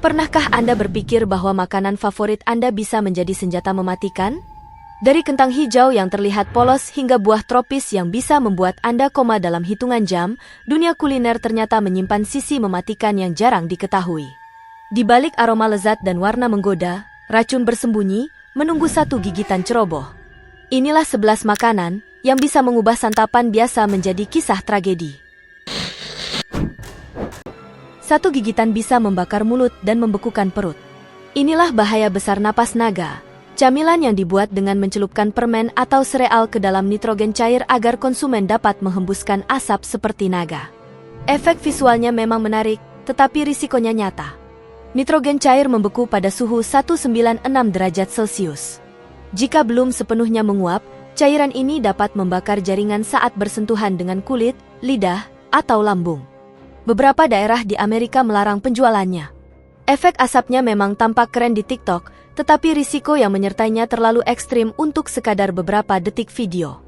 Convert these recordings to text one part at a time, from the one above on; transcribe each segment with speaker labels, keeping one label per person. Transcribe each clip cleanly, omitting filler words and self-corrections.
Speaker 1: Pernahkah Anda berpikir bahwa makanan favorit Anda bisa menjadi senjata mematikan? Dari kentang hijau yang terlihat polos hingga buah tropis yang bisa membuat Anda koma dalam hitungan jam, dunia kuliner ternyata menyimpan sisi mematikan yang jarang diketahui. Di balik aroma lezat dan warna menggoda, racun bersembunyi, menunggu satu gigitan ceroboh. Inilah 11 makanan yang bisa mengubah santapan biasa menjadi kisah tragedi. Satu gigitan bisa membakar mulut dan membekukan perut. Inilah bahaya besar napas naga, camilan yang dibuat dengan mencelupkan permen atau sereal ke dalam nitrogen cair agar konsumen dapat menghembuskan asap seperti naga. Efek visualnya memang menarik, tetapi risikonya nyata. Nitrogen cair membeku pada suhu 196 derajat Celcius. Jika belum sepenuhnya menguap, cairan ini dapat membakar jaringan saat bersentuhan dengan kulit, lidah, atau lambung. Beberapa daerah di Amerika melarang penjualannya. Efek asapnya memang tampak keren di TikTok, tetapi risiko yang menyertainya terlalu ekstrim untuk sekadar beberapa detik video.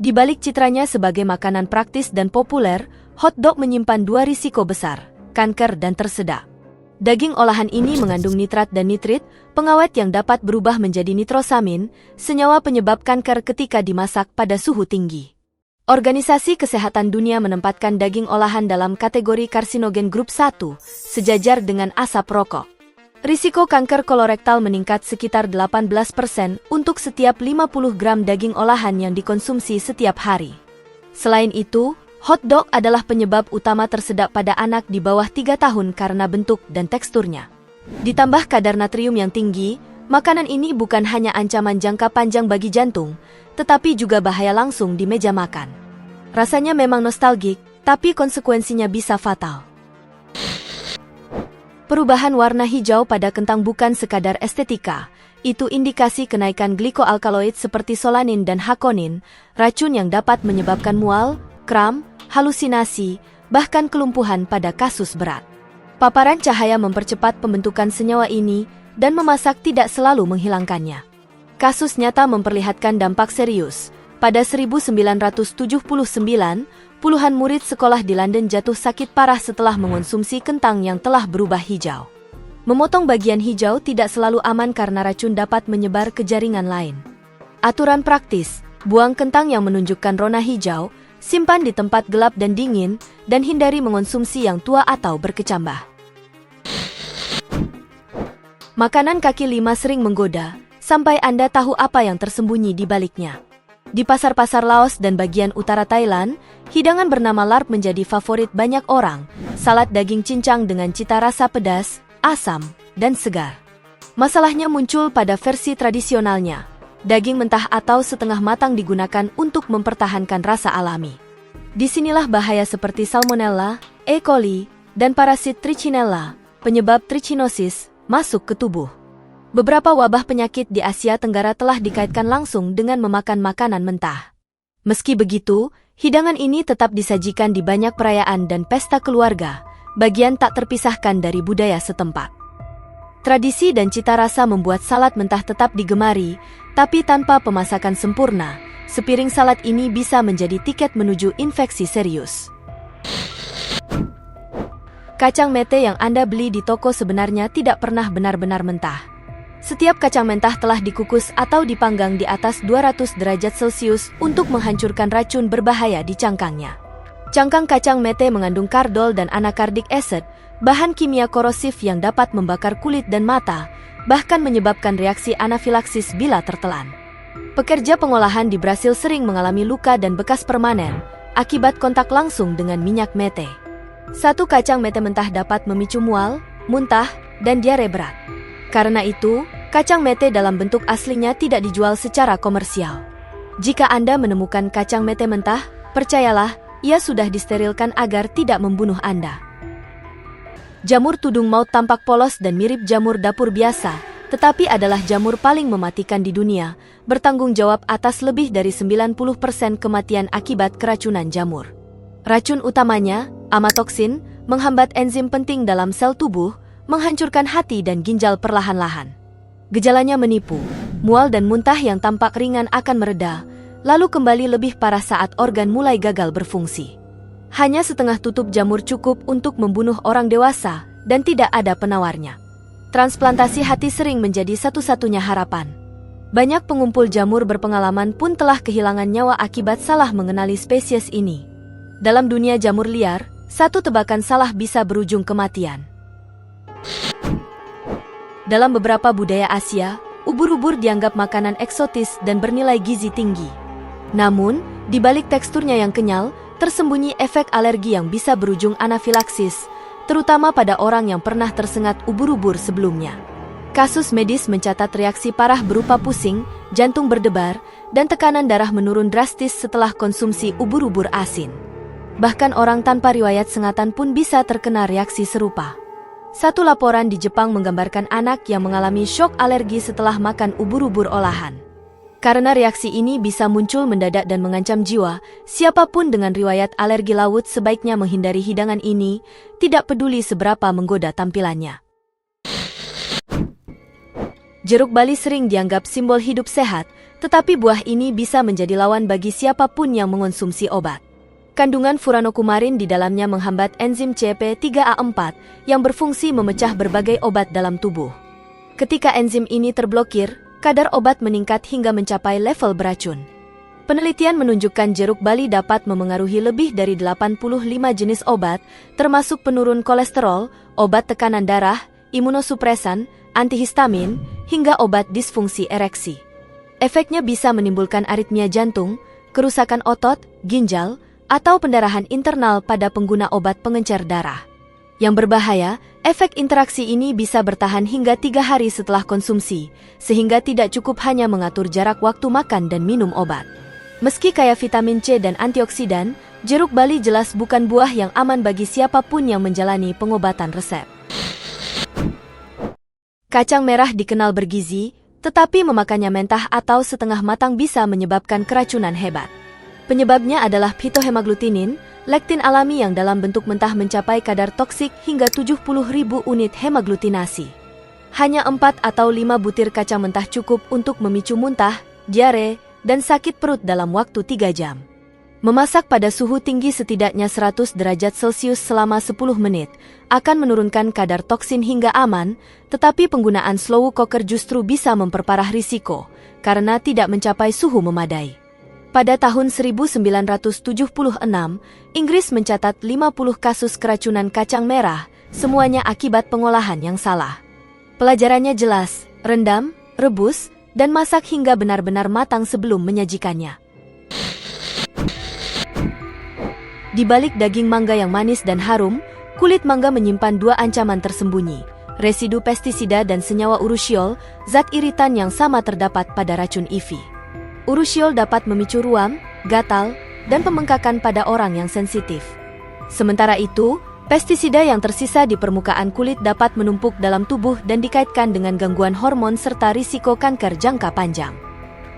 Speaker 1: Di balik citranya sebagai makanan praktis dan populer, hotdog menyimpan dua risiko besar, kanker dan tersedak. Daging olahan ini mengandung nitrat dan nitrit, pengawet yang dapat berubah menjadi nitrosamin, senyawa penyebab kanker ketika dimasak pada suhu tinggi. Organisasi Kesehatan Dunia menempatkan daging olahan dalam kategori karsinogen grup 1, sejajar dengan asap rokok. Risiko kanker kolorektal meningkat sekitar 18% untuk setiap 50 gram daging olahan yang dikonsumsi setiap hari. Selain itu, hotdog adalah penyebab utama tersedak pada anak di bawah 3 tahun karena bentuk dan teksturnya. Ditambah kadar natrium yang tinggi, makanan ini bukan hanya ancaman jangka panjang bagi jantung, tetapi juga bahaya langsung di meja makan. Rasanya memang nostalgik, tapi konsekuensinya bisa fatal. Perubahan warna hijau pada kentang bukan sekadar estetika, itu indikasi kenaikan glikoalkaloid seperti solanin dan hakonin, racun yang dapat menyebabkan mual, kram, halusinasi, bahkan kelumpuhan pada kasus berat. Paparan cahaya mempercepat pembentukan senyawa ini dan memasak tidak selalu menghilangkannya. Kasus nyata memperlihatkan dampak serius. Pada 1979, puluhan murid sekolah di London jatuh sakit parah setelah mengonsumsi kentang yang telah berubah hijau. Memotong bagian hijau tidak selalu aman karena racun dapat menyebar ke jaringan lain. Aturan praktis, buang kentang yang menunjukkan rona hijau, simpan di tempat gelap dan dingin, dan hindari mengonsumsi yang tua atau berkecambah. Makanan kaki lima sering menggoda, sampai Anda tahu apa yang tersembunyi di baliknya. Di pasar-pasar Laos dan bagian utara Thailand, hidangan bernama larp menjadi favorit banyak orang, salad daging cincang dengan cita rasa pedas, asam, dan segar. Masalahnya muncul pada versi tradisionalnya. Daging mentah atau setengah matang digunakan untuk mempertahankan rasa alami. Disinilah bahaya seperti Salmonella, E. coli, dan parasit Trichinella, penyebab trichinosis, masuk ke tubuh. Beberapa wabah penyakit di Asia Tenggara telah dikaitkan langsung dengan memakan makanan mentah. Meski begitu, hidangan ini tetap disajikan di banyak perayaan dan pesta keluarga, bagian tak terpisahkan dari budaya setempat. Tradisi dan cita rasa membuat salad mentah tetap digemari, tapi tanpa pemasakan sempurna, sepiring salad ini bisa menjadi tiket menuju infeksi serius. Kacang mete yang Anda beli di toko sebenarnya tidak pernah benar-benar mentah. Setiap kacang mentah telah dikukus atau dipanggang di atas 200 derajat Celcius untuk menghancurkan racun berbahaya di cangkangnya. Cangkang kacang mete mengandung kardol dan anakardic acid, bahan kimia korosif yang dapat membakar kulit dan mata, bahkan menyebabkan reaksi anafilaksis bila tertelan. Pekerja pengolahan di Brasil sering mengalami luka dan bekas permanen akibat kontak langsung dengan minyak mete. Satu kacang mete mentah dapat memicu mual, muntah, dan diare berat. Karena itu, kacang mete dalam bentuk aslinya tidak dijual secara komersial. Jika Anda menemukan kacang mete mentah, percayalah, ia sudah disterilkan agar tidak membunuh Anda. Jamur tudung maut tampak polos dan mirip jamur dapur biasa, tetapi adalah jamur paling mematikan di dunia, bertanggung jawab atas lebih dari 90% kematian akibat keracunan jamur. Racun utamanya, amatoksin, menghambat enzim penting dalam sel tubuh, menghancurkan hati dan ginjal perlahan-lahan. Gejalanya menipu, mual dan muntah yang tampak ringan akan mereda, lalu kembali lebih parah saat organ mulai gagal berfungsi. Hanya setengah tutup jamur cukup untuk membunuh orang dewasa, dan tidak ada penawarnya. Transplantasi hati sering menjadi satu-satunya harapan. Banyak pengumpul jamur berpengalaman pun telah kehilangan nyawa akibat salah mengenali spesies ini. Dalam dunia jamur liar, satu tebakan salah bisa berujung kematian. Dalam beberapa budaya Asia, ubur-ubur dianggap makanan eksotis dan bernilai gizi tinggi. Namun, di balik teksturnya yang kenyal, tersembunyi efek alergi yang bisa berujung anafilaksis, terutama pada orang yang pernah tersengat ubur-ubur sebelumnya. Kasus medis mencatat reaksi parah berupa pusing, jantung berdebar, dan tekanan darah menurun drastis setelah konsumsi ubur-ubur asin. Bahkan orang tanpa riwayat sengatan pun bisa terkena reaksi serupa. Satu laporan di Jepang menggambarkan anak yang mengalami syok alergi setelah makan ubur-ubur olahan. Karena reaksi ini bisa muncul mendadak dan mengancam jiwa, siapapun dengan riwayat alergi laut sebaiknya menghindari hidangan ini, tidak peduli seberapa menggoda tampilannya. Jeruk bali sering dianggap simbol hidup sehat, tetapi buah ini bisa menjadi lawan bagi siapapun yang mengonsumsi obat. Kandungan furanokumarin di dalamnya menghambat enzim CP3A4 yang berfungsi memecah berbagai obat dalam tubuh. Ketika enzim ini terblokir, kadar obat meningkat hingga mencapai level beracun. Penelitian menunjukkan jeruk bali dapat memengaruhi lebih dari 85 jenis obat, termasuk penurun kolesterol, obat tekanan darah, imunosupresan, antihistamin, hingga obat disfungsi ereksi. Efeknya bisa menimbulkan aritmia jantung, kerusakan otot, ginjal, atau pendarahan internal pada pengguna obat pengencer darah. Yang berbahaya, efek interaksi ini bisa bertahan hingga 3 hari setelah konsumsi, sehingga tidak cukup hanya mengatur jarak waktu makan dan minum obat. Meski kaya vitamin C dan antioksidan, jeruk bali jelas bukan buah yang aman bagi siapapun yang menjalani pengobatan resep. Kacang merah dikenal bergizi, tetapi memakannya mentah atau setengah matang bisa menyebabkan keracunan hebat. Penyebabnya adalah phytohemaglutinin, lektin alami yang dalam bentuk mentah mencapai kadar toksik hingga 70.000 unit hemaglutinasi. Hanya 4 atau 5 butir kacang mentah cukup untuk memicu muntah, diare, dan sakit perut dalam waktu 3 jam. Memasak pada suhu tinggi setidaknya 100 derajat Celcius selama 10 menit akan menurunkan kadar toksin hingga aman, tetapi penggunaan slow cooker justru bisa memperparah risiko karena tidak mencapai suhu memadai. Pada tahun 1976, Inggris mencatat 50 kasus keracunan kacang merah, semuanya akibat pengolahan yang salah. Pelajarannya jelas, rendam, rebus, dan masak hingga benar-benar matang sebelum menyajikannya. Di balik daging mangga yang manis dan harum, kulit mangga menyimpan 2 ancaman tersembunyi, residu pestisida dan senyawa urushiol, zat iritan yang sama terdapat pada racun IVI. Urushiol dapat memicu ruam, gatal, dan pembengkakan pada orang yang sensitif. Sementara itu, pestisida yang tersisa di permukaan kulit dapat menumpuk dalam tubuh dan dikaitkan dengan gangguan hormon serta risiko kanker jangka panjang.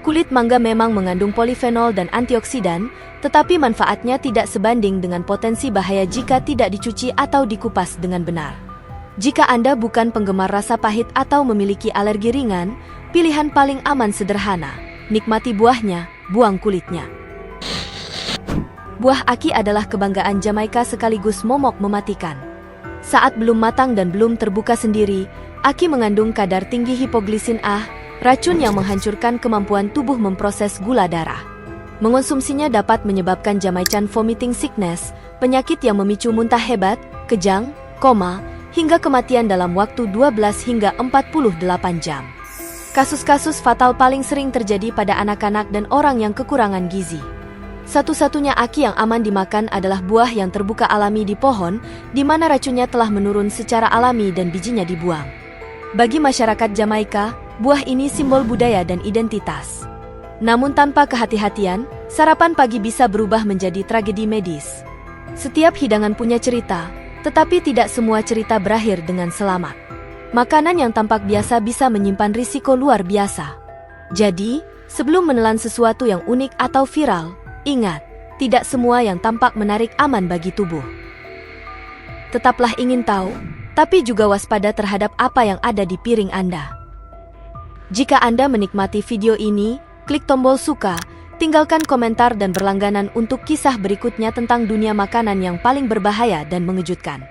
Speaker 1: Kulit mangga memang mengandung polifenol dan antioksidan, tetapi manfaatnya tidak sebanding dengan potensi bahaya jika tidak dicuci atau dikupas dengan benar. Jika Anda bukan penggemar rasa pahit atau memiliki alergi ringan, pilihan paling aman sederhana. Nikmati buahnya, buang kulitnya. Buah aki adalah kebanggaan Jamaika sekaligus momok mematikan. Saat belum matang dan belum terbuka sendiri, aki mengandung kadar tinggi hipoglisin A, racun yang menghancurkan kemampuan tubuh memproses gula darah. Mengonsumsinya dapat menyebabkan Jamaican vomiting sickness, penyakit yang memicu muntah hebat, kejang, koma, hingga kematian dalam waktu 12 hingga 48 jam. Kasus-kasus fatal paling sering terjadi pada anak-anak dan orang yang kekurangan gizi. Satu-satunya aki yang aman dimakan adalah buah yang terbuka alami di pohon, di mana racunnya telah menurun secara alami dan bijinya dibuang. Bagi masyarakat Jamaika, buah ini simbol budaya dan identitas. Namun tanpa kehati-hatian, sarapan pagi bisa berubah menjadi tragedi medis. Setiap hidangan punya cerita, tetapi tidak semua cerita berakhir dengan selamat. Makanan yang tampak biasa bisa menyimpan risiko luar biasa. Jadi, sebelum menelan sesuatu yang unik atau viral, ingat, tidak semua yang tampak menarik aman bagi tubuh. Tetaplah ingin tahu, tapi juga waspada terhadap apa yang ada di piring Anda. Jika Anda menikmati video ini, klik tombol suka, tinggalkan komentar dan berlangganan untuk kisah berikutnya tentang dunia makanan yang paling berbahaya dan mengejutkan.